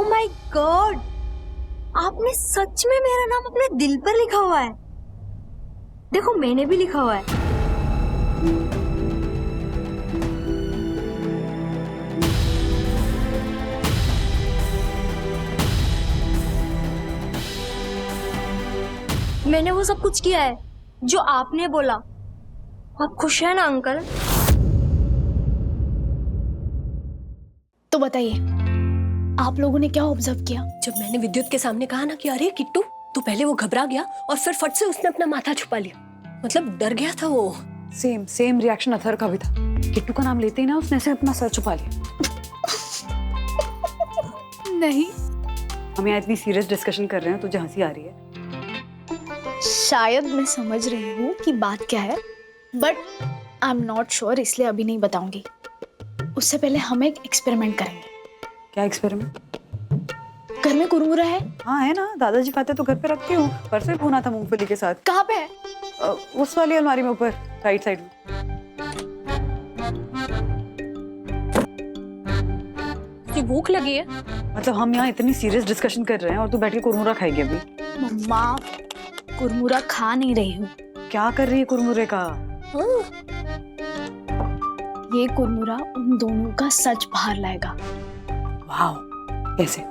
Oh my God, आपने सच में मेरा नाम अपने दिल पर लिखा हुआ है। देखो मैंने भी लिखा हुआ है। मैंने वो सब कुछ किया है जो आपने बोला। आप खुश हैं ना अंकल? तो बताइए, आप लोगों ने क्या ऑब्जर्व किया? जब मैंने विद्युत के सामने कहा ना कि अरे किट्टू, तो पहले वो घबरा गया और फिर फट से उसने अपना माथा छुपा लिया। मतलब डर गया था वो। सेम रिएक्शन अथर का भी था। किट्टू का नाम लेते ही ना उसने ऐसे अपना सर छुपा लिया। नहीं, हम यहाँ इतनी सीरियस डिस्कशन कर रहे हैं, तुझे हंसी आ रही है? शायद मैं समझ रही हूँ कि बात क्या है, but I am not sure, इसलिए अभी नहीं बताऊंगी। उससे पहले हम एक एक्सपेरिमेंट करेंगे। क्या एक्सपेरिमेंट? घर में कुरमुरा है? हाँ है ना, दादाजी खाते तो घर पे रखती हूँ। परसों ही भुना था मूंगफली के साथ। कहाँ पे है? उस वाली अलमारी में ऊपर, राइट साइड में। तुझे भूख लगी है? मतलब हम यहाँ इतनी सीरियस डिस्कशन कर रहे हैं और तू बैठ के कुरमुरा खाएगी अभी? मम्मा, कुरमुरा खा नहीं रही हूँ। क्या कर रही है कुरमुरे का? ये कुरमुरा उन दोनों का सच बाहर लाएगा। वाह, कैसे?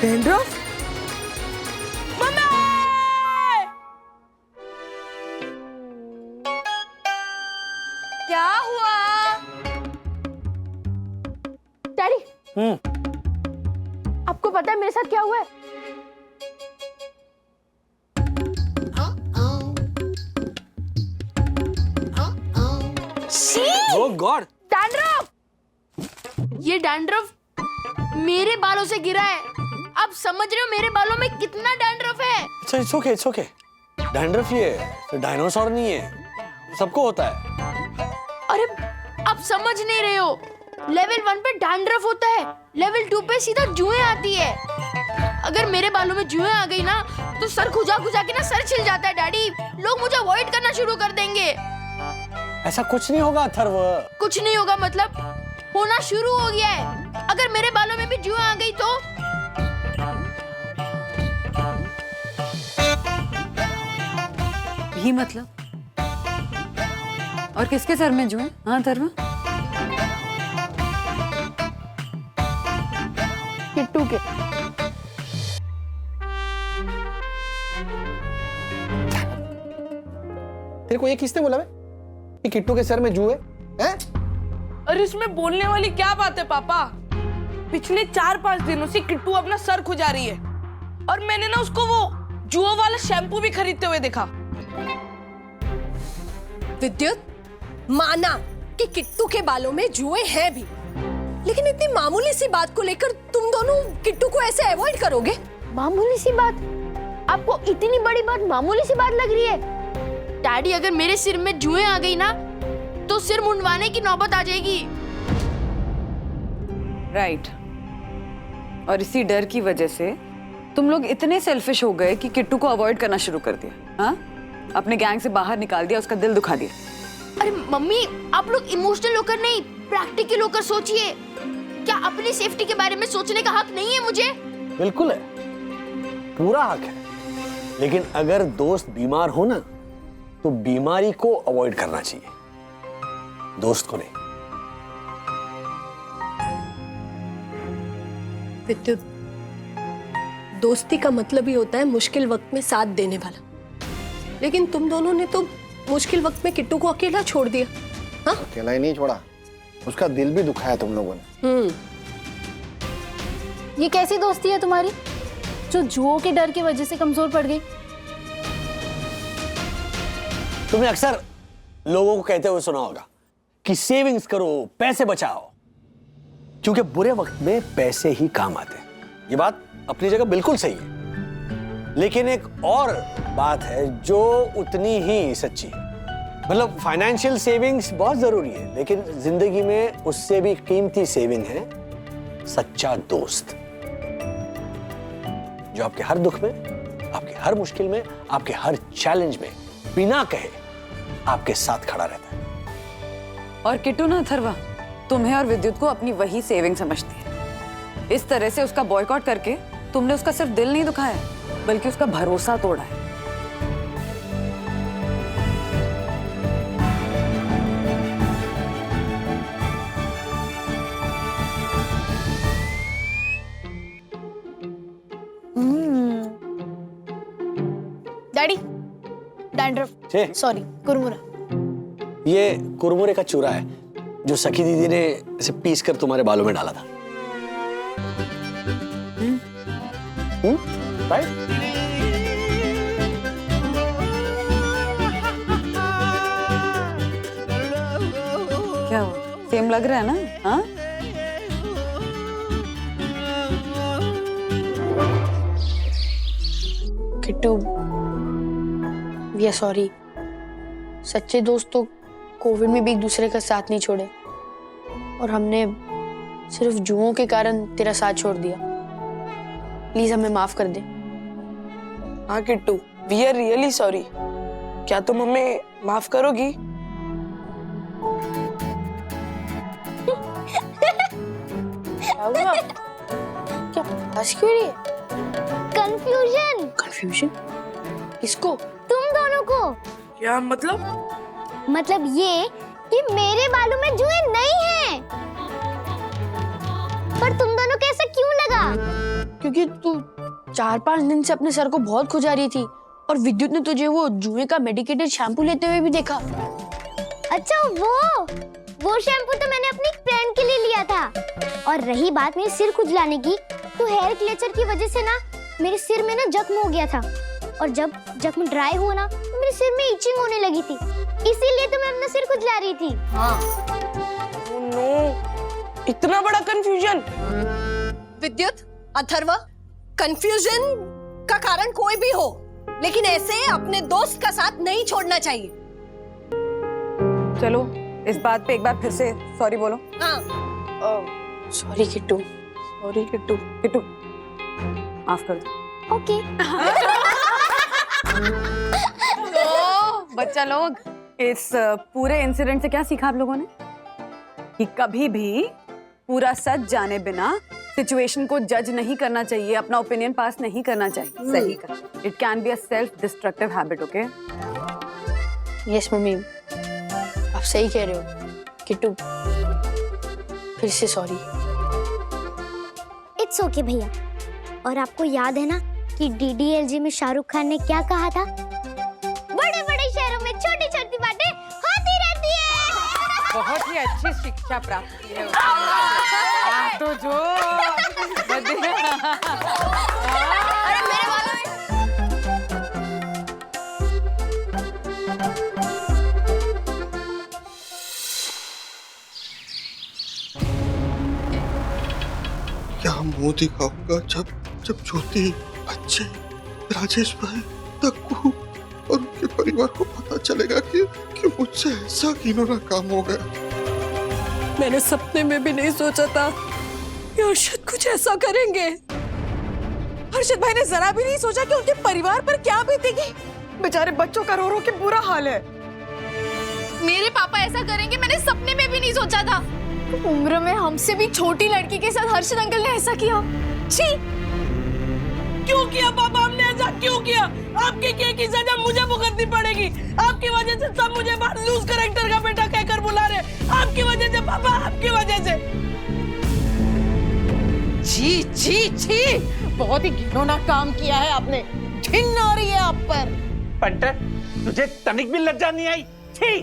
डैंड्रफ? क्या हुआ? डैडी, आपको पता है मेरे साथ क्या हुआ है? ओह गॉड! डैंड्रफ! ये डैंड्रफ मेरे बालों से गिरा है। आप समझ रहे हो मेरे बालों में कितना डैंड्रफ है? अच्छा, इट्स ओके। डैंड्रफ ये डायनासोर नहीं है, सबको होता है। अरे आप समझ नहीं रहे हो। लेवल 1 पे डैंड्रफ होता है, लेवल 2 पे सीधा जुएं आती है। अगर मेरे बालों में जुएं आ गई ना तो सर खुजा खुजा के ना सर छिल जाता है डैडी। लोग मुझे अवॉइड करना शुरू कर देंगे। ऐसा कुछ नहीं होगा अथर्व। कुछ नहीं होगा मतलब होना शुरू हो गया है। अगर मेरे बालों में भी जुएं आ गई तो ही मतलब? और किसके सर में जुएं? हाँ अथर्व? किट्टू के। तेरे को ये किसने बोला बे? कि किट्टू के सर में जुए हैं? अरे इसमें बोलने वाली क्या बात है पापा? पिछले 4-5 दिनों से किट्टू अपना सर खुजा रही है और मैंने ना उसको वो जुआ वाला शैम्पू भी खरीदते हुए देखा। विद्युत, माना कि किट्टू के बालों में जुए हैं भी, लेकिन इतनी मामूली सी बात को लेकर तुम दोनों किट्टू को ऐसे अवॉइड करोगे? मामूली सी बात? आपको इतनी बड़ी बात मामूली सी बात लग रही है? डैडी, अगर मेरे सिर में जुएं आ गई ना तो सिर मुंडवाने की नौबत आ जाएगी। राइट। और इसी डर की वजह से तुम लोग इतने सेल्फिश हो गए कि किट्टू को अवॉइड करना शुरू कर दिया। हाँ, अपने गैंग से बाहर निकाल दिया, उसका दिल दुखा दिया। अरे मम्मी, आप लोग इमोशनल होकर नहीं, प्रैक्टिकल होकर सोचिए। क्या अपनी सेफ्टी के बारे में सोचने का हक नहीं है मुझे? बिल्कुल है, पूरा हक है। लेकिन अगर दोस्त बीमार हो ना तो बीमारी को अवॉइड करना चाहिए, दोस्त को नहीं। विद्युत, दोस्ती का मतलब ही होता है मुश्किल वक्त में साथ देने वाला। लेकिन तुम दोनों ने तो मुश्किल वक्त में किट्टू को अकेला छोड़ दिया। हाँ? अकेला ही नहीं छोड़ा, उसका दिल भी दुखाया तुम लोगों ने। ये कैसी दोस्ती है तुम्हारी जो जुओं के डर की वजह से कमजोर पड़ गई? तुमने अक्सर लोगों को कहते हुए सुना होगा कि सेविंग्स करो, पैसे बचाओ, क्योंकि बुरे वक्त में पैसे ही काम आते हैं। ये बात अपनी जगह बिल्कुल सही है, लेकिन एक और बात है जो उतनी ही सच्ची है। मतलब फाइनेंशियल सेविंग्स बहुत जरूरी है, लेकिन जिंदगी में उससे भी कीमती सेविंग है सच्चा दोस्त, जो आपके हर दुख में, आपके हर मुश्किल में, आपके हर चैलेंज में बिना कहे आपके साथ खड़ा रहता है। और किट्टू ना अथर्वा, तुम्हें और विद्युत को अपनी वही सेविंग समझती है। इस तरह से उसका बॉयकॉट करके तुमने उसका सिर्फ दिल नहीं दुखाया, बल्कि उसका भरोसा तोड़ा है। डैडी, डैंड्रफ, छे, सॉरी, कुरमुरा। ये कुरमुरे का चूरा है जो सखी दीदी ने इसे पीस कर तुम्हारे बालों में डाला था। राइट? क्या हुआ? सेम लग रहा है ना? हाँ? Kittu, we are sorry. सच्चे दोस्त तो कोविड में भी एक दूसरे का साथ नहीं छोड़े, और हमने सिर्फ जुओं के कारण तेरा साथ छोड़ दिया। प्लीज हमें माफ कर दे। हाँ Kittu, we are really sorry. क्या तुम हमें माफ करोगी? क्या हुआ? क्या हंस क्यों रही है? कंफ्यूजन। कंफ्यूजन? किसको? तुम दोनों को। क्या मतलब? मतलब ये कि मेरे बालों में जुएं नहीं हैं। पर तुम दोनों को ऐसा क्यों लगा? क्योंकि तू 4-5 दिन से अपने सर को बहुत खुजा रही थी, और विद्युत ने तुझे वो जुए का मेडिकेटेड शैम्पू लेते हुए भी देखा। अच्छा, वो शैम्पू तो मैंने अपनी फ्रेंड के लिए लिया था। और रही बात मेरे सिर खुजलाने की, तो हेयर क्लेचर की वजह से ना मेरे सिर में ना जख्म हो गया था, और जब जख्म ड्राई हुआ ना तो मेरे सिर में इचिंग होने लगी थी, इसीलिए तो मैं अपना सिर खुजला रही थी। हाँ। ओह नो, इतना बड़ा कंफ्यूजन। विद्युत, अथर्वा, कंफ्यूजन का कारण कोई भी हो, लेकिन ऐसे अपने दोस्त का साथ नहीं छोड़ना चाहिए। चलो इस बात पे एक बार फिर से सॉरी बोलो। हाँ। सॉरी किट्टू। सॉरी किट्टू। किट्टू, माफ कर दो। ओके। तो बच्चा लोग, इस पूरे इंसिडेंट से क्या सीखा आप लोगों ने? कि कभी भी पूरा सच जाने बिना सिचुएशन को जज नहीं करना चाहिए, अपना ओपिनियन पास नहीं करना चाहिए। सही कहा। It can be a self destructive habit. Okay? Yes mummy, आप सही कह रहे हो। किट्टू, फिर से सॉरी। इट्स ओके भैया। और आपको याद है ना कि DDLJ में शाहरुख खान ने क्या कहा था? बड़े बड़े शहरों में छोटी छोटी बातें होती रहती है। बहुत ही अच्छी शिक्षा प्राप्त की है। तो जो अरे मेरे बालों में मुंह दिखाऊंगा जब जब ज्योति, अच्छे, राजेश भाई, तक्कू और उनके परिवार को पता चलेगा कि मुझसे ऐसा घिनौना काम हो गया। मैंने सपने में भी नहीं सोचा था कि अर्शद कुछ ऐसा करेंगे। हर्षद भाई ने जरा भी नहीं सोचा कि उनके परिवार पर क्या बीतेगी। बेचारे बच्चों का रो रो के बुरा हाल है। मेरे पापा ऐसा करेंगे मैंने सपने में भी नहीं सोचा था। उम्र में हमसे भी छोटी लड़की के साथ हर्षद अंकल ने ऐसा किया। छी! क्यों किया पापा, हमने ऐसा क्यों किया? आपके किए की सजा मुझे भुगतनी पड़ेगी। आपकी वजह से सब मुझे बाहर लूज कैरेक्टर का बेटा कहकर बुला रहे। आपकी वजह से पापा, आपकी वजह से। छी छी छी, बहुत ही घिनौना काम किया है आपने। घिन आ रही है आप पर। पंटर, तुझे तनिक भी लज्जा नहीं आई? छी!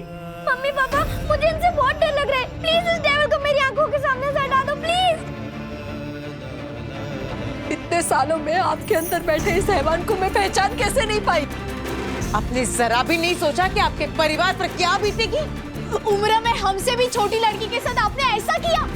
मम्मी पापा, मुझे इनसे बहुत डर लग रहा है। प्लीज इस डेविल को मेरी आंखों के सामने से हटा दो प्लीज। इतने सालों में आपके अंदर बैठे इस हैवान को मैं पहचान कैसे नहीं पाई? आपने जरा भी नहीं सोचा कि आपके परिवार पर क्या बीतेगी? उम्र में हमसे भी छोटी लड़की के साथ आपने ऐसा किया।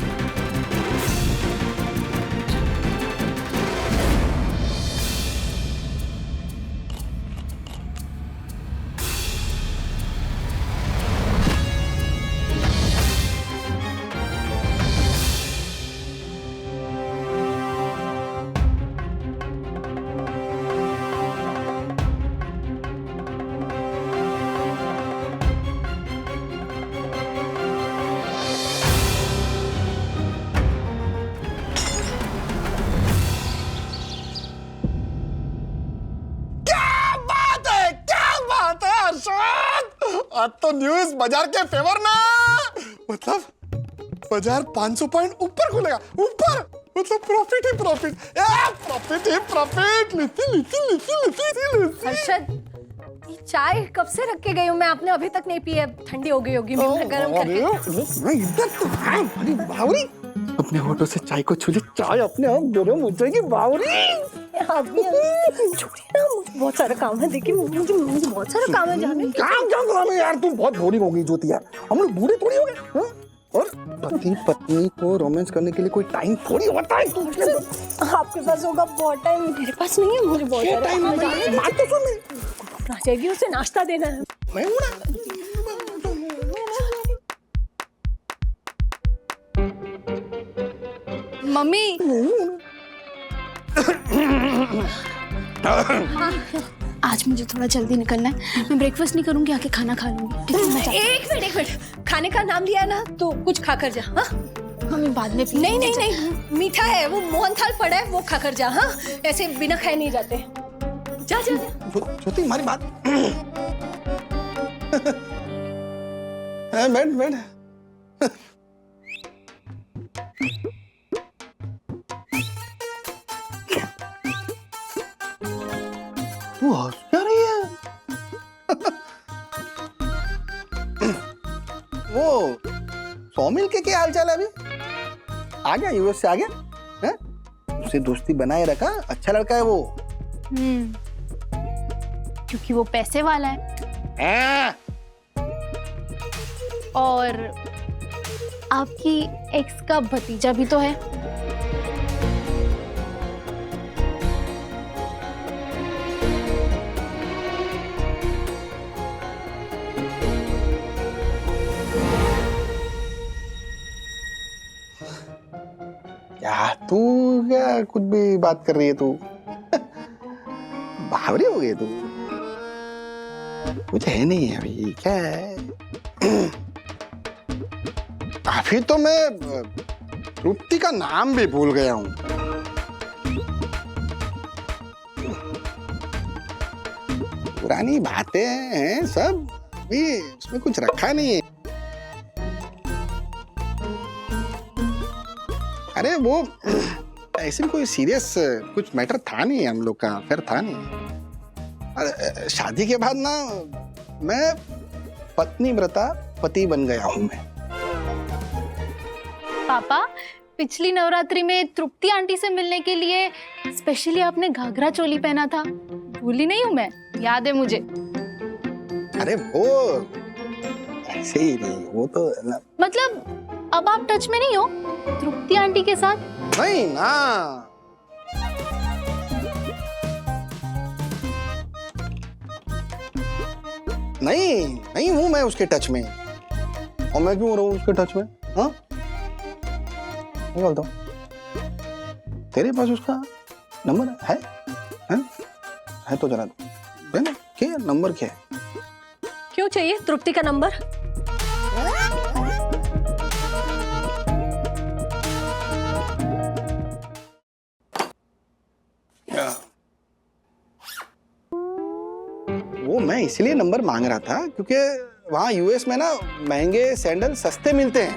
आज तो न्यूज बाजार के फेवर में, मतलब बाजार 500 पॉइंट ऊपर खुलेगा, ऊपर, मतलब प्रॉफिट ही प्रॉफिट, प्रॉफिट ही प्रॉफिट। लिखी। अर्शद, ये चाय कब से रख के गई हूँ मैं, आपने अभी तक नहीं पी है। ठंडी हो गई होगी, मैं गरम करके। अपने होठों से चाय को छू ले, चाय अपने आप गरम हो जाएगी। बावरी छोड़िए ना, मुझे बहुत सारा काम है। देखिए मुझे बहुत सारा काम है जाने। काम है यार, तू बहुत बोरिंग हो गई ज्योति यार। हम लोग बूढ़े थोड़ी हो गए, और पति पत्नी को रोमांस करने के लिए कोई टाइम थोड़ी होता है। आपके पास होगा बहुत टाइम, मेरे पास नहीं है। मुझे बहुत सारा काम है। बात तो सुन, आ जाएगी, उसे नाश्ता देना है। मैं हूं ना। मम्मी, आज मुझे थोड़ा जल्दी निकलना है। मैं ब्रेकफास्ट नहीं करूंगी, आके खाना खा लूंगी। ठीक है, मैं जाती हूँ। एक मिनट, खाने का नाम लिया ना तो कुछ खाकर जा। हाँ, मम्मी बाद में नहीं नहीं नहीं, मीठा है वो, मोहनथाल पड़ा है वो खाकर जा। हाँ, ऐसे बिना खाए नहीं जाते। जा जा। ज्योति हमारी बात। बैठ। तू हंस क्या रही है? वो सौमिल के क्या हालचाल है अभी? आ गया यूएस से, आ गया है? उसे दोस्ती बनाए रखा, अच्छा लड़का है वो। क्योंकि वो पैसे वाला है। और आपकी एक्स का भतीजा भी तो है। क्या तू क्या कुछ भी बात कर रही है तू? बावरी हो गई तू। कुछ है नहीं है अभी, क्या है? अभी तो मैं तृप्ति का नाम भी भूल गया हूं। पुरानी बातें हैं सब, भी उसमें कुछ रखा नहीं है। अरे वो ऐसे कोई सीरियस कुछ मैटर था नहीं, हम लोग का अफेयर था नहीं। अरे शादी के बाद ना मैं पत्नी व्रता पति बन गया हूं मैं। पापा, पिछली नवरात्रि में तृप्ति आंटी से मिलने के लिए स्पेशली आपने घाघरा चोली पहना था, भूली नहीं हूं मैं, याद है मुझे। अरे वो ऐसे ही नहीं, वो तो मतलब अब आप टच में नहीं हो तृप्ति आंटी के साथ? नहीं ना, नहीं नहीं हूं मैं उसके टच में, और मैं क्यों रहूं उसके टच में? हाँ मैं बोलता हूँ, तेरे पास उसका नंबर है? है तो जरा देना। क्या नंबर क्या है? क्यों चाहिए तृप्ति का नंबर? वो मैं इसलिए नंबर मांग रहा था क्योंकि वहां यूएस में ना महंगे सैंडल सस्ते मिलते हैं।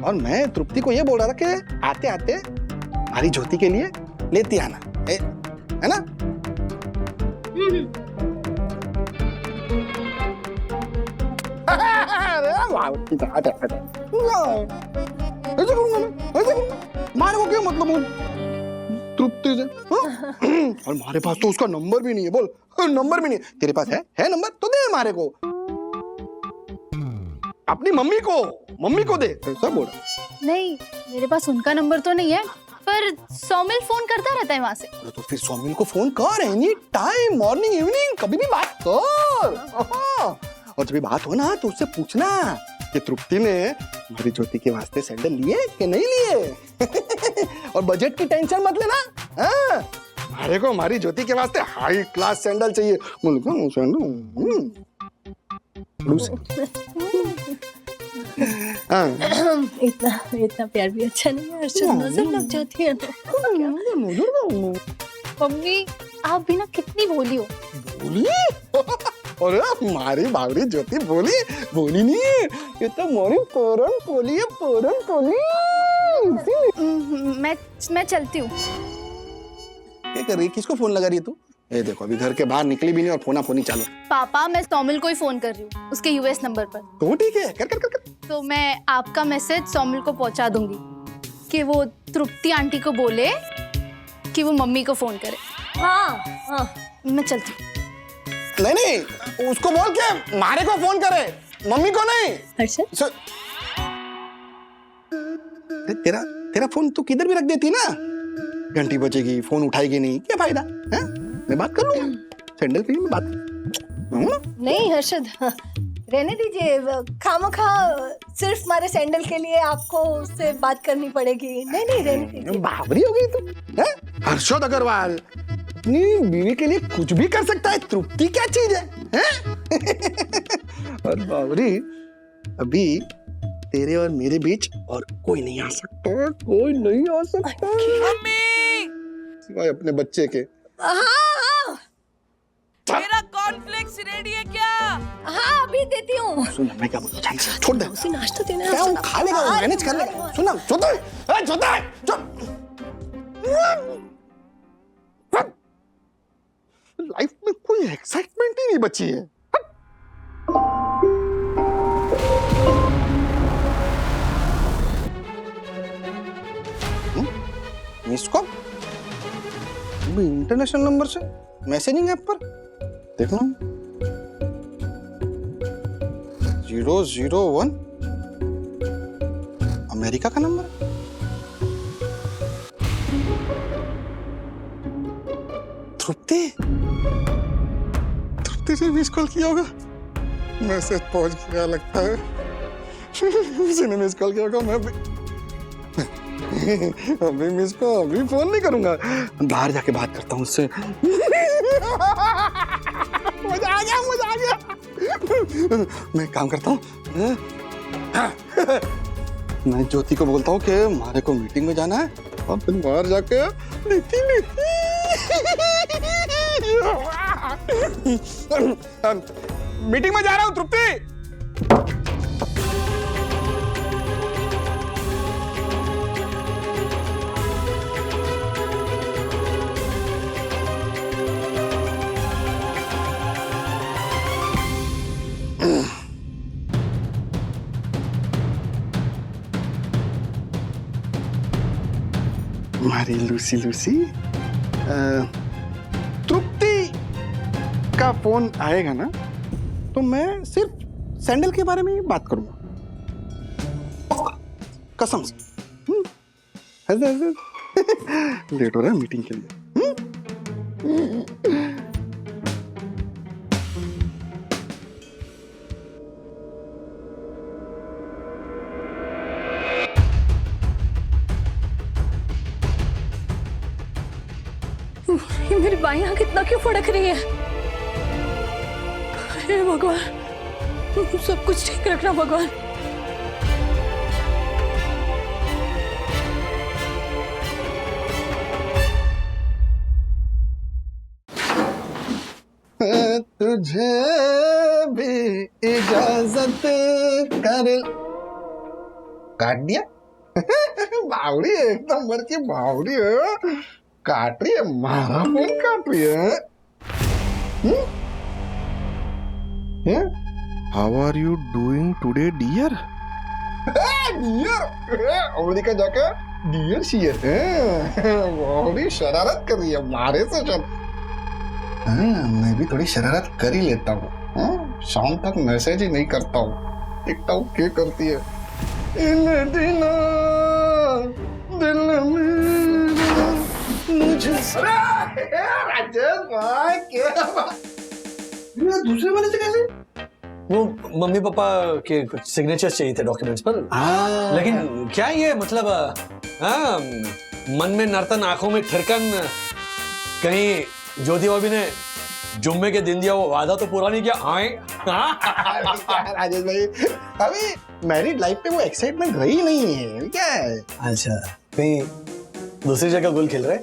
और मैं तृप्ति को ये बोल रहा था कि आते आते हमारी ज्योति के लिए लेती आना, है ना? ऐसे करूंगा मैं, ऐसे करूंगा। मारे को क्या मतलब हो तृप्ति से? और हमारे पास तो उसका नंबर भी नहीं है। बोल, नंबर भी नहीं तेरे पास है नंबर तो दे हमारे को, अपनी मम्मी को दे, ऐसा बोल। नहीं, मेरे पास उनका नंबर तो नहीं है, पर सौमिल फोन करता रहता है वहां से। तो फिर सौमिल को फोन कर, एनी टाइम, मॉर्निंग इवनिंग कभी भी बात कर। और जब भी बात हो ना तो उससे पूछना कि तृप्ति ने हमारी ज्योति के वास्ते सैंडल लिए कि नहीं लिए। और बजट की टेंशन मत लेना, हमारे को हमारी ज्योति के वास्ते हाई क्लास सैंडल चाहिए। इतना प्यार भी अच्छा नहीं है अर्शद, नजर लग जाती है। मम्मी आप भी ना कितनी भोली हो। बोली? अरे हमारी बावरी ज्योति बोली नहीं है, ये तो मोरी पोरन पोली है, पोरन पोली। मैं चलती हूँ। क्या कर रही है? किसको फोन लगा रही है तू? ये देखो अभी घर के बाहर निकली भी नहीं और फोना फोनी चालू। पापा मैं सौमिल को ही फोन कर रही हूँ, उसके यूएस नंबर पर। तो ठीक है, कर कर कर कर। तो मैं आपका मैसेज सौमिल को पहुंचा दूंगी कि वो तृप्ति आंटी को बोले कि वो मम्मी को फोन करे। हाँ मैं चलती हूँ। नहीं उसको बोल के मारे को फोन करे, मम्मी को नहीं। अर्शद तेरा फोन तू किधर भी रख देती ना, घंटी बजेगी, फोन उठाएगी नहीं, क्या फायदा है? मैं बात कर लूंगा सैंडल के लिए, मैं बात ना? नहीं हर्षद, रहने दीजिए। खामखा सिर्फ हमारे सैंडल के लिए आपको उससे बात करनी पड़ेगी। नहीं रहने दीजिए। बावरी हो गई तू, हैं? हर्षद अग्रवाल अपनी बीवी के लिए कुछ भी कर सकता है, तृप्ति क्या चीज है? और बावरी अभी तेरे और मेरे बीच और कोई नहीं आ सकता, कोई नहीं आ सकता सिवाय अपने बच्चे के। हाँ मेरा कॉर्नफ्लेक्स रेडी है क्या? हाँ अभी देती हूँ। सुन मैं क्या बोलता हूँ, छोड़ दे, उसे नाश्ता देना क्या वो खा लेगा, वो मैनेज कर लेगा। सुन छोटा लाइफ में कोई एक्साइटमेंट ही नहीं बची है। मिस कॉल इंटरनेशनल नंबर से, मैसेजिंग ऐप पर देखना 001 अमेरिका का नंबर। तृप्ति ने मिस कॉल किया होगा, मैसेज पहुंच गया लगता है। उसी ने मिस कॉल किया होगा। मैं अभी मिस को अभी फोन नहीं करूंगा, बाहर जाके बात करता हूँ उससे। मजा आ गया। मैं काम करता हूँ, मैं ज्योति को बोलता हूँ कि हमारे को मीटिंग में जाना है, और फिर बाहर जाके मीटिंग में जा रहा हूँ तृप्ति। हमारी लूसी तृप्ति का फोन आएगा ना तो मैं सिर्फ सैंडल के बारे में बात करूंगा, कसम से। लेट हो रहा है मीटिंग के लिए। ये मेरी बाईं आंख इतना क्यों फड़क रही है? हे भगवान, सब कुछ ठीक रखना भगवान। तुझे भी इजाजत कर। काट दिया। बावड़ी है, एक नंबर की बावड़ी है। काट रही है, मारा फोन काट रही है। How are you doing today dear? Dear America जाकर डियर शियर बावड़ी शरारत कर रही है, मारे से चल। मैं भी थोड़ी शरारत कर ही लेता हूँ। शाम तक मैसेज ही नहीं करता हूँ, देखता हूँ क्या करती है। इन दिनों दिल मेरा मुझे राजेश भाई क्या बात? दूसरे वाले से कैसे? वो मम्मी पापा के कुछ सिग्नेचर्स चाहिए थे डॉक्यूमेंट्स पर। लेकिन क्या ये मतलब मन में नर्तन आंखों में ठिरकन, कहीं ज्योति भाभी ने जुम्मे के दिन दिया वो वादा तो पूरा नहीं किया? आए राजेश भाई, अभी मैरिड लाइफ पे वो एक्साइटमेंट रही नहीं है, क्या है? अच्छा, कहीं दूसरी जगह गुल खिल रहे?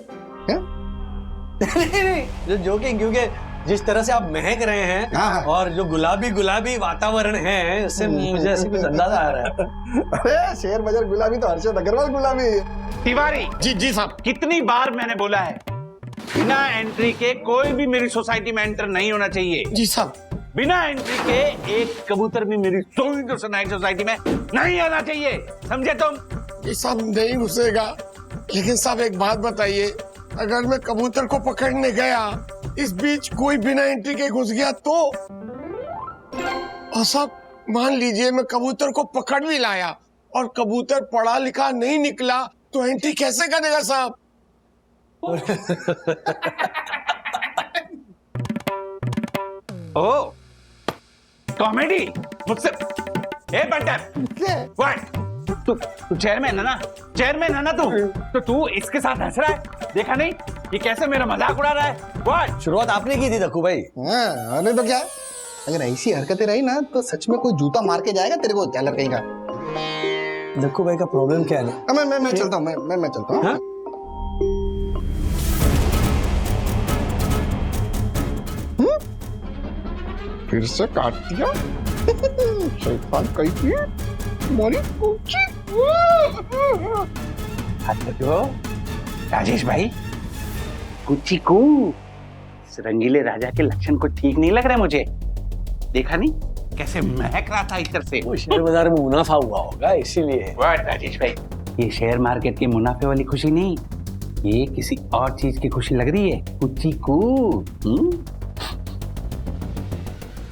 नहीं, जो जोकिंग, क्योंकि जिस तरह से आप महक रहे हैं और जो गुलाबी गुलाबी वातावरण है, उससे मुझे ऐसे कुछ अंदाजा आ रहा है। अरे शेर बजर गुलाबी तो हर्षद अग्रवाल गुलाबी। तिवारी जी साहब, कितनी बार मैंने बोला है, बिना एंट्री के कोई भी मेरी सोसाइटी में एंटर नहीं होना चाहिए। जी साहब। बिना एंट्री के एक कबूतर भी मेरी सोसाइटी में नहीं आना चाहिए, समझे तुम? ये सब नहीं घुसेगा, लेकिन साहब एक बात बताइए, अगर मैं कबूतर को पकड़ने गया, इस बीच कोई बिना एंट्री के घुस गया तो? और साहब मान लीजिए मैं कबूतर को पकड़ भी लाया और कबूतर पढ़ा लिखा नहीं निकला, तो एंट्री कैसे करेगा साहब? ओ कॉमेडी मुझसे। ए बंटर, व्हाट? तू चेयरमैन है ना? चेयरमैन है ना तू? तो तू इसके साथ हंस रहा है, देखा नहीं ये कैसे मेरा मजाक उड़ा रहा है? व्हाट? शुरुआत आपने की थी दक्कू भाई। अरे तो क्या, अगर ऐसी हरकतें रही ना तो सच में कोई जूता मार के जाएगा तेरे को, चैलर कहीं का। दक्कू भाई का प्रॉब्लम क्या है ना? मैं चलता हूँ, मैं चलता हूँ। फिर से काट दिया। शैतान कहीं की मोरी कुची। राजेश भाई, कुची को इस रंगीले राजा के लक्षण को ठीक नहीं लग रहा है मुझे। देखा नहीं कैसे महक रहा था इधर से? वो शेयर बाजार में मुनाफा हुआ होगा इसीलिए। व्हाट राजेश भाई, ये शेयर मार्केट के मुनाफे वाली खुशी नहीं, ये किसी और चीज की खुशी लग रही है। कुची को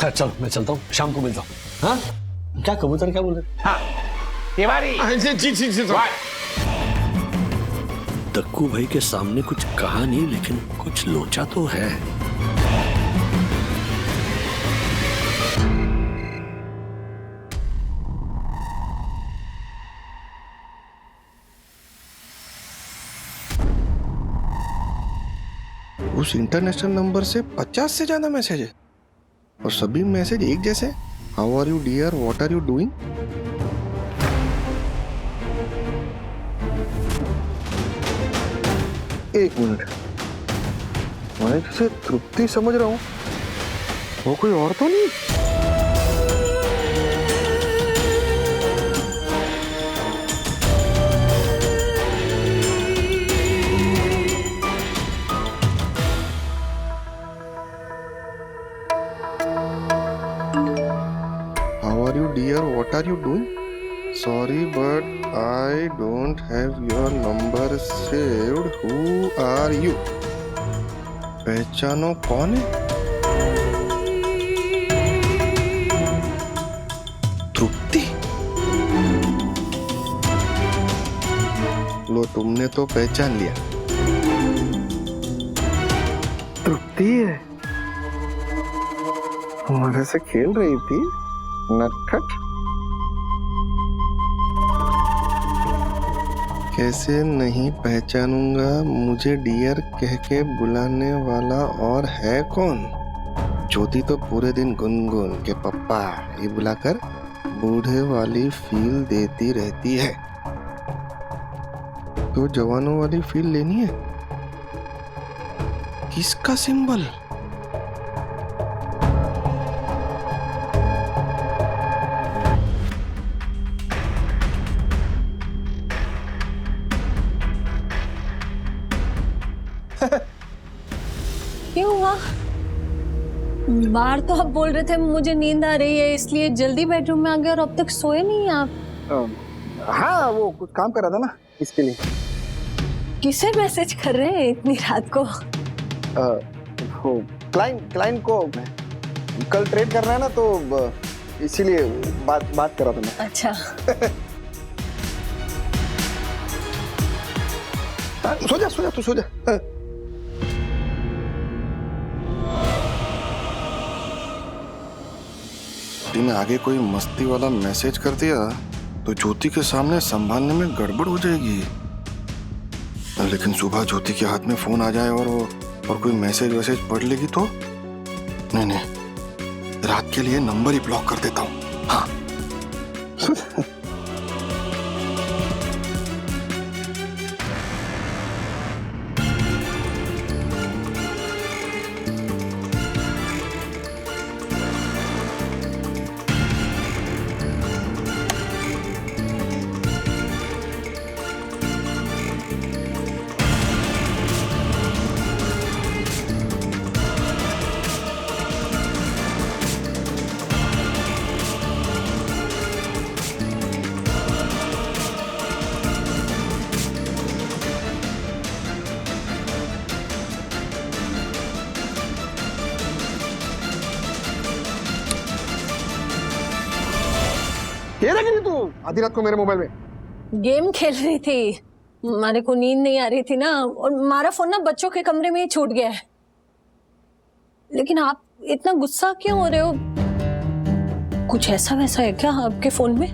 चलो मैं चलता हूँ, शाम को मिलता हूँ। हाँ क्या कबूतर क्या बोल रहे? हाँ तिवारी। जी दक्कू भाई के सामने कुछ कहा नहीं, लेकिन कुछ लोचा तो है। उस इंटरनेशनल नंबर से 50 से ज्यादा मैसेज है और सभी मैसेज एक जैसे। How are you dear, what are you doing? एक मिनट, मैं जिसे तृप्ति समझ रहा हूँ वो कोई और तो नहीं? Dear, what are you doing? Sorry, but I don't have your number saved. Who are you? पहचानो कौन है? तृप्ति। लो तुमने तो पहचान लिया, तृप्ति है। हमारे से खेल रही थी नटखट। कैसे नहीं पहचानूंगा मुझे डियर कह के बुलाने वाला और है कौन? ज्योति तो पूरे दिन गुनगुन के पप्पा ये बुलाकर बूढ़े वाली फील देती रहती है। तो जवानों वाली फील लेनी है। किसका सिंबल? क्यों हुआ? बाहर तो आप बोल रहे थे मुझे नींद आ रही है इसलिए जल्दी बेडरूम में आ गए और अब तक सोए नहीं आप। हाँ वो कुछ काम कर रहा था ना इसके लिए। किसे मैसेज कर रहे हैं इतनी रात को? वो क्लाइंट को कल ट्रेड करना है ना तो इसीलिए बात कर रहा था मैं। अच्छा। सो जा तू सो जा। दिन आगे कोई मस्ती वाला मैसेज कर दिया तो ज्योति के सामने संभालने में गड़बड़ हो जाएगी। लेकिन सुबह ज्योति के हाथ में फोन आ जाए और कोई मैसेज वैसेज पढ़ लेगी तो नहीं, रात के लिए नंबर ही ब्लॉक कर देता हूँ। हाँ। ये लगी तू आधी रात को मेरे मोबाइल में गेम खेल रही थी। हमारे को नींद नहीं आ रही थी ना और हमारा फोन ना बच्चों के कमरे में ही छूट गया है। लेकिन आप इतना गुस्सा क्यों हो रहे हो? कुछ ऐसा वैसा है क्या आपके फोन में?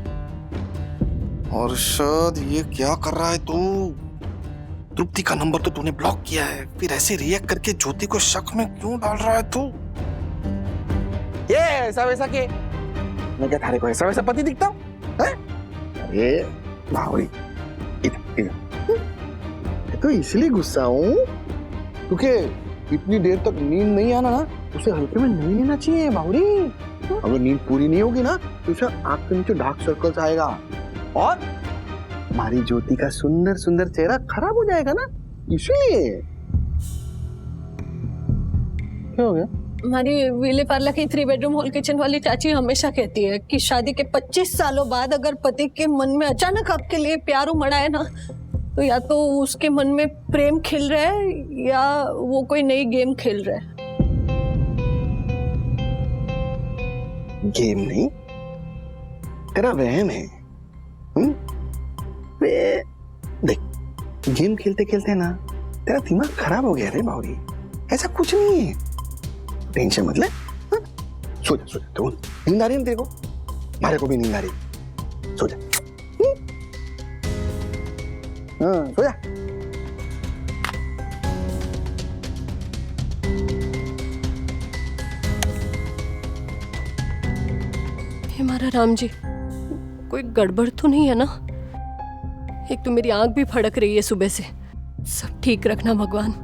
अर्शद ये क्या कर रहा है तू? तृप्ति का नंबर तो तूने ब्लॉक किया है, फिर ऐसे रिएक्ट करके ज्योति को शक में क्यों डाल रहा है तू? ये ऐसा वैसा के मैं क्या थारे को ऐसा वैसा पति दिखता हूँ? अरे भावरी इधर तो इसलिए गुस्सा हूँ क्योंकि इतनी देर तक नींद नहीं आना ना उसे हल्के में नहीं लेना चाहिए भावरी। अगर नींद पूरी नहीं होगी ना तो उसे आंख के नीचे डार्क सर्कल्स आएगा और हमारी ज्योति का सुंदर सुंदर चेहरा खराब हो जाएगा ना, इसीलिए। क्या हो गया? हमारी विले पार्ला की 3 बेडरूम हॉल किचन वाली चाची हमेशा कहती है कि शादी के 25 सालों बाद अगर पति के मन में अचानक आपके लिए प्यार उमड़ा है ना तो या तो उसके मन में प्रेम खिल रहा है या वो कोई नई गेम खेल रहा है। गेम नहीं, तेरा वहम है। देख गेम खेलते खेलते ना तेरा दिमाग खराब हो गया रे बावरी, ऐसा कुछ नहीं है, टेंशन मत ले। सो जा तो नींद आ रही है तेरे को? हमारे को भी नींद आ रही, सो जा। हाँ सो जा। हमारा राम जी कोई गड़बड़ तो नहीं है ना? एक तो मेरी आंख भी फड़क रही है सुबह से, सब ठीक रखना भगवान।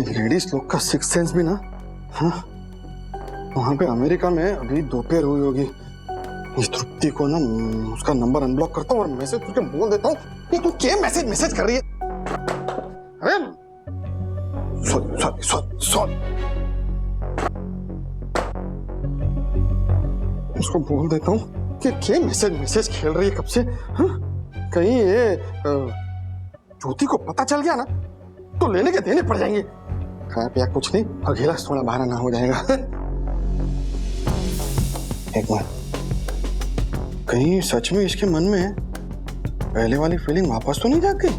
लेडीज लोग का सिक्स सेंस भी ना, हाँ, वहां पे अमेरिका में अभी दोपहर हुई होगी। इस तृप्ति को ना उसका नंबर अनब्लॉक करता हूँ और मैसेज तुझे बोल देता हूँ कि तू क्या मैसेज कर रही है। अरे सॉरी उसको बोल देता हूँ कि क्या मैसेज खेल रही है कब से, हाँ? कहीं ये ज्योति को पता चल गया ना तो लेने के देने पड़ जाएंगे। खाया पिया कुछ नहीं और गिलास थोड़ा बाहर ना हो जाएगा। एक बार कहीं सच में इसके मन में पहले वाली फीलिंग वापस तो नहीं जाग गई?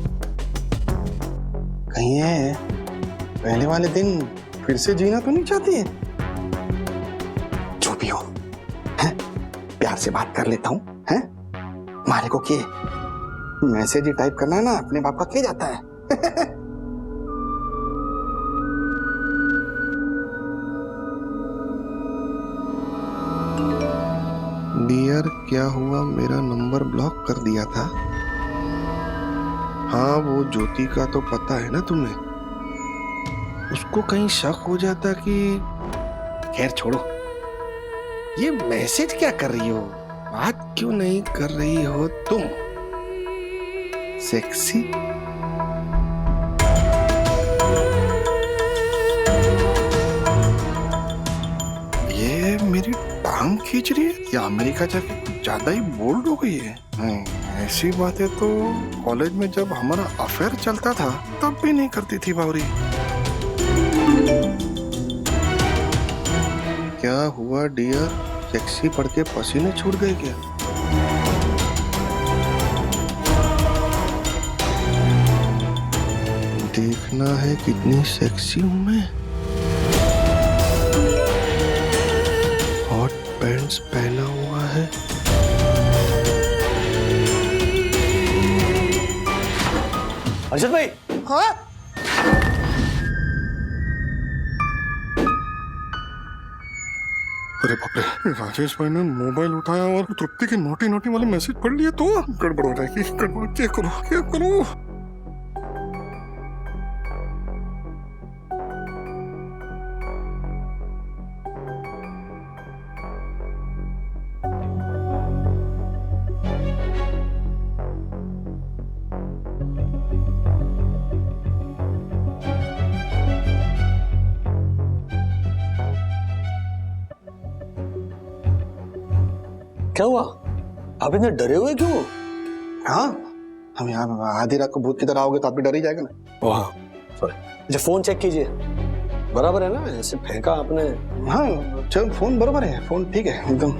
कहीं ये पहले वाले दिन फिर से जीना तो नहीं चाहती है? जो भी हो, हैं? प्यार से बात कर लेता हूँ, हैं? मारे को के मैसेज ही टाइप करना है ना, अपने बाप का के जाता है। डियर, क्या हुआ? मेरा नंबर ब्लॉक कर दिया था। हाँ, वो ज्योति का तो पता है ना तुम्हें। उसको कहीं शक हो जाता कि खैर छोड़ो। ये मैसेज क्या कर रही हो? बात क्यों नहीं कर रही हो तुम? सेक्सी ये मेरी टांग खींच रही है या अमेरिका जाके ज्यादा ही बोल्ड हो गई है? ऐसी बातें तो कॉलेज में जब हमारा अफेयर चलता था तब भी नहीं करती थी बावरी। क्या हुआ डियर? सेक्सी पढ़ के पसीने छूट गए क्या? देखना है कितनी सेक्सी हूं मैं। हॉट पैंट्स पहना हुआ है। अर्षद भाई। हाँ? अरे बाप रे, राजेश भाई ने मोबाइल उठाया और तृप्ति के नोटी वाले मैसेज पढ़ लिए तो गड़बड़ हो जाएगी। गड़बड़ क्या करूं? क्या हुआ? आप इतने डरे हुए क्यों? हाँ, हम यहाँ आधी रात को भूत की तरह आओगे तो आप भी डर ही जाएगा ना। Oh sorry. अच्छा फोन चेक कीजिए, बराबर है ना? ऐसे फेंका आपने। हाँ चल, फोन बराबर है, फोन ठीक है एकदम।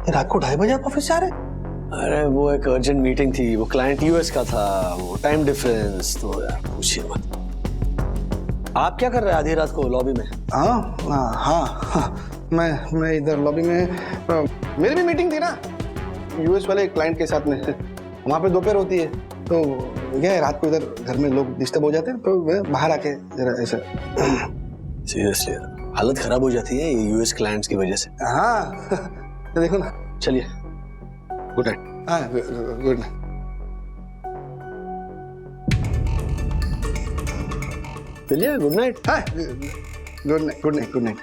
रात को 2:30 बजे आप ऑफिस से आ रहे? अरे वो एक अर्जेंट मीटिंग थी, वो क्लाइंट यूएस का था, वो टाइम डिफरेंस तो यार पूछिए मत। आप क्या कर रहे हैं आधी रात को लॉबी में? हाँ, मैं इधर लॉबी में, मेरी भी मीटिंग थी ना यूएस वाले क्लाइंट के साथ में। वहाँ पे दोपहर होती है तो क्या रात को इधर घर में लोग डिस्टर्ब हो जाते हैं तो मैं बाहर आके जरा ऐसा। सीरियसली हालत खराब हो जाती है ये यूएस क्लाइंट्स की वजह से। हाँ तो देखो ना। चलिए, गुड नाइट। हाँ गुड नाइट। चलिए, गुड नाइट। हाँ गुड नाइट।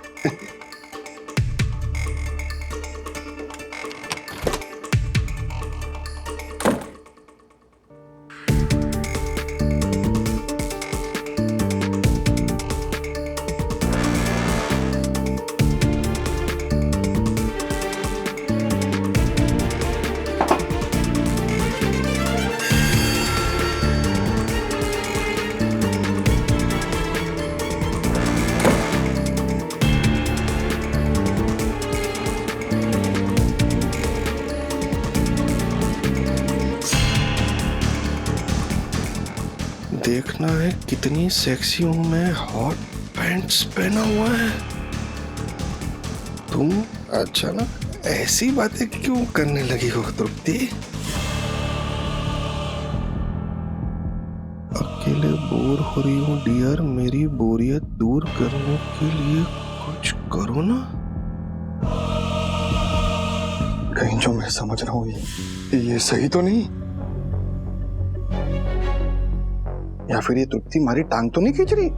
देखना है कितनी सेक्सी हूं मैं। हॉट पैंट्स पहना हुआ है। तुम अचानक ऐसी बातें क्यों करने लगी हो तृप्ति? अकेले बोर हो रही हूँ डियर, मेरी बोरियत दूर करने के लिए कुछ करो ना। कहीं जो मैं समझ रहा हूँ ये सही तो नहीं? या फिर ये तृप्ति मारी टांग तो नहीं खींच रही?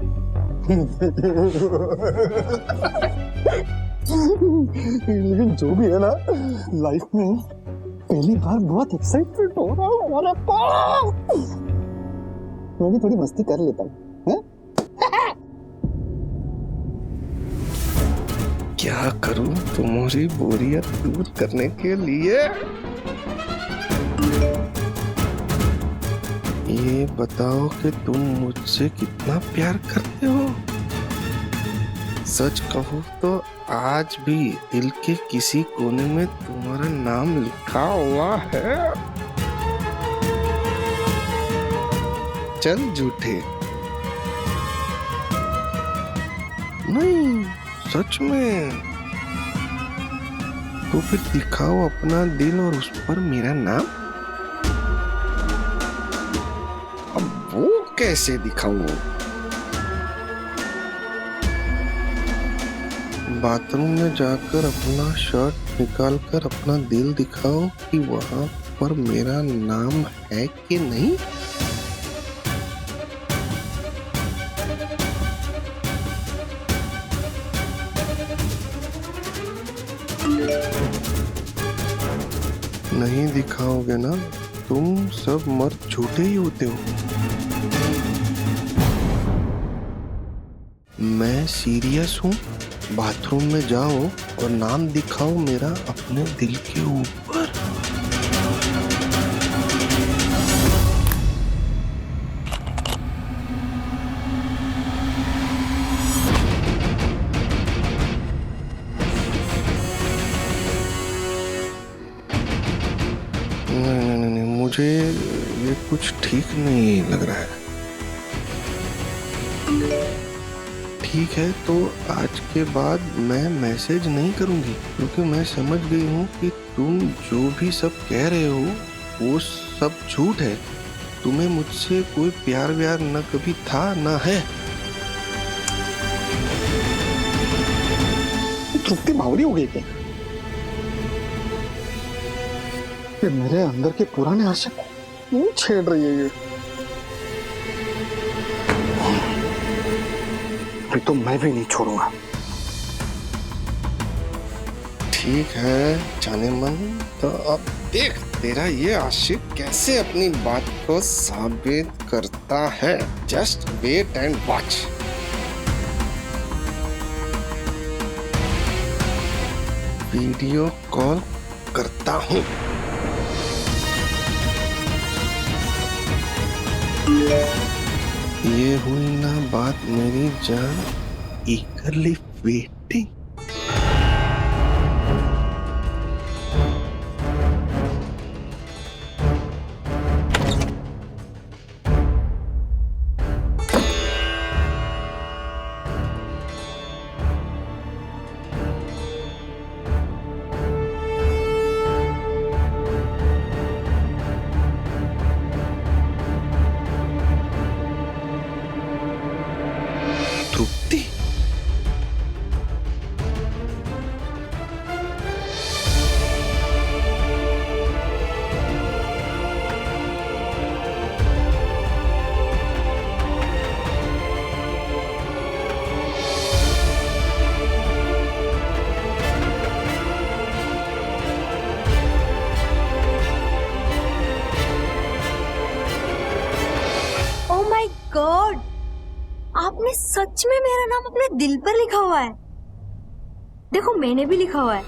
लेकिन जो भी है ना, लाइफ में पहली बार बहुत एक्साइटमेंट हो रहा है हमारे पास। मैं भी थोड़ी मस्ती कर लेता हूँ। क्या करूं तुम्हारी बोरियत दूर करने के लिए? ये बताओ कि तुम मुझसे कितना प्यार करते हो। सच कहो तो आज भी दिल के किसी कोने में तुम्हारा नाम लिखा हुआ है। चल झूठे। नहीं, सच में। तो फिर दिखाओ अपना दिल और उस पर मेरा नाम। अब वो कैसे दिखाऊं? बाथरूम में जाकर अपना शर्ट निकाल कर अपना दिल दिखाओ कि वहां पर मेरा नाम है कि नहीं। नहीं दिखाओगे ना, तुम सब मर्द झूठे ही होते हो। मैं सीरियस हूँ। बाथरूम में जाओ और नाम दिखाओ मेरा अपने दिल के ऊपर। नहीं, मुझे ये कुछ ठीक नहीं लग रहा है। ठीक है, तो आज के बाद मैं मैसेज नहीं करूंगी, क्योंकि मैं समझ गई हूँ कि तुम जो भी सब कह रहे हो वो सब झूठ है। तुम्हें मुझसे कोई प्यार व्यार न कभी था न है। तृप्ति बावरी हो गई क्या? ये मेरे अंदर के पुराने आशिक क्यों छेड़ रही है? ये तो मैं भी नहीं छोड़ूंगा। ठीक है जाने मन, तो अब देख तेरा ये आशिक कैसे अपनी बात को साबित करता है। Just wait and watch. Video call करता हूँ। ये हुई ना बात मेरी जान, eagerly waiting। Tripti, oh my God, आपने सच में मेरा नाम अपने दिल पर लिखा हुआ है। देखो मैंने भी लिखा हुआ है।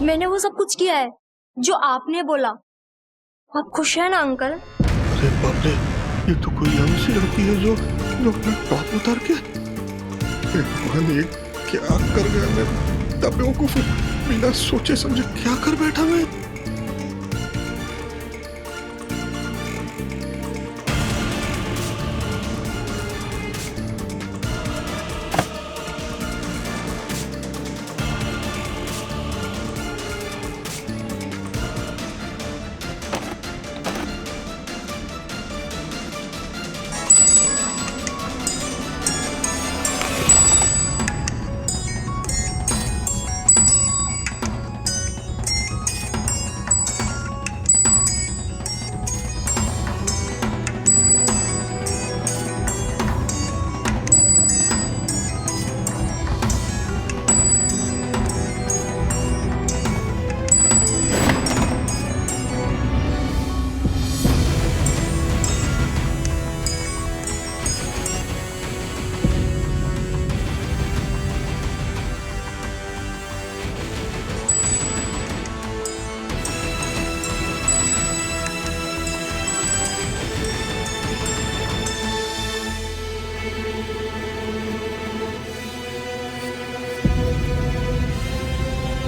मैंने वो सब कुछ किया है जो आपने बोला। आप खुश हैं ना अंकल? अरे बाप रे, ये तो कोई ऐसी लड़की है जो अपना टॉप उतार के ये क्या कर गया। मैं तब बेवकूफ बिना सोचे समझे क्या कर बैठा मैं।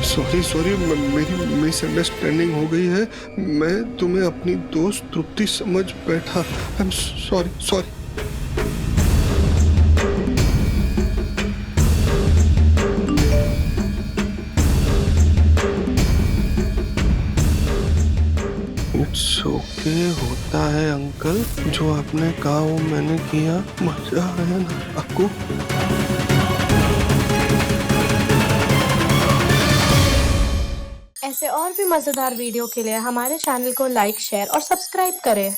सॉरी सॉरी, मेरी मिसअंडरस्टैंडिंग हो गई है। मैं तुम्हें अपनी दोस्त तृप्ति समझ बैठा। I am sorry sorry. It's okay, होता है अंकल। जो आपने कहा वो मैंने किया। मजा आया ना आपको? ऐसे और भी मजेदार वीडियो के लिए हमारे चैनल को लाइक, शेयर और सब्सक्राइब करें।